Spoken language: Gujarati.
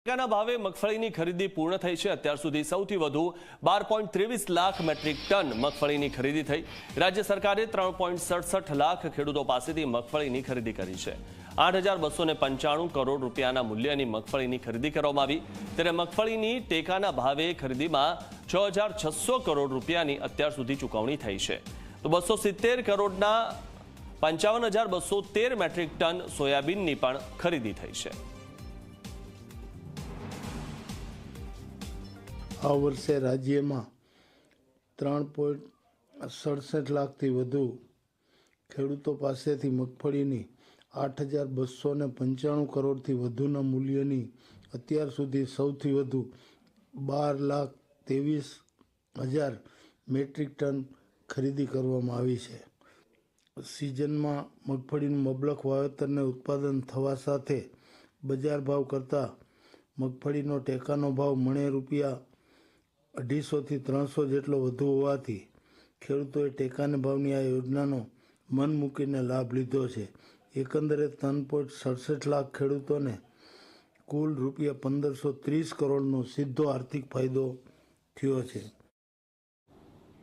ટેકાના ભાવે મગફળીની ખરીદી પૂર્ણ થઈ છે। અત્યાર સુધી સૌથી વધુ 12.23 લાખ મેટ્રિક ટન મગફળીની ખરીદી થઈ। રાજ્ય સરકારે 3.67 લાખ ખેડૂતો પાસેથી મગફળીની ખરીદી કરી છે। 8,295 કરોડ રૂપિયાના મૂલ્યની મગફળીની ખરીદી કરવામાં આવી। ત્યારે મગફળીની ટેકાના ભાવે ખરીદીમાં 6,600 કરોડ રૂપિયાની અત્યાર સુધી ચૂકવણી થઈ છે। તો 270 કરોડના 55,213 મેટ્રિક ટન સોયાબીનની પણ ખરીદી થઈ છે। આ વર્ષે રાજ્યમાં 3.67 લાખથી વધુ ખેડૂતો પાસેથી મગફળીની 8,295 કરોડથી વધુના મૂલ્યની અત્યાર સુધી સૌથી વધુ 12,23,000 મેટ્રિક ટન ખરીદી કરવામાં આવી છે। સિઝનમાં મગફળીનું મબલખ વાવેતરને ઉત્પાદન થવા સાથે બજાર ભાવ કરતાં મગફળીનો ટેકાનો ભાવ મણે ₹250 થી 300 જેટલો વધુ હોવાથી ખેડૂતોએ ટેકાના ભાવની આ યોજનાનો મન મૂકીને લાભ લીધો છે। એકંદરે 3.67 લાખ ખેડૂતોને કુલ ₹1,530 કરોડનો સીધો આર્થિક ફાયદો થયો છે।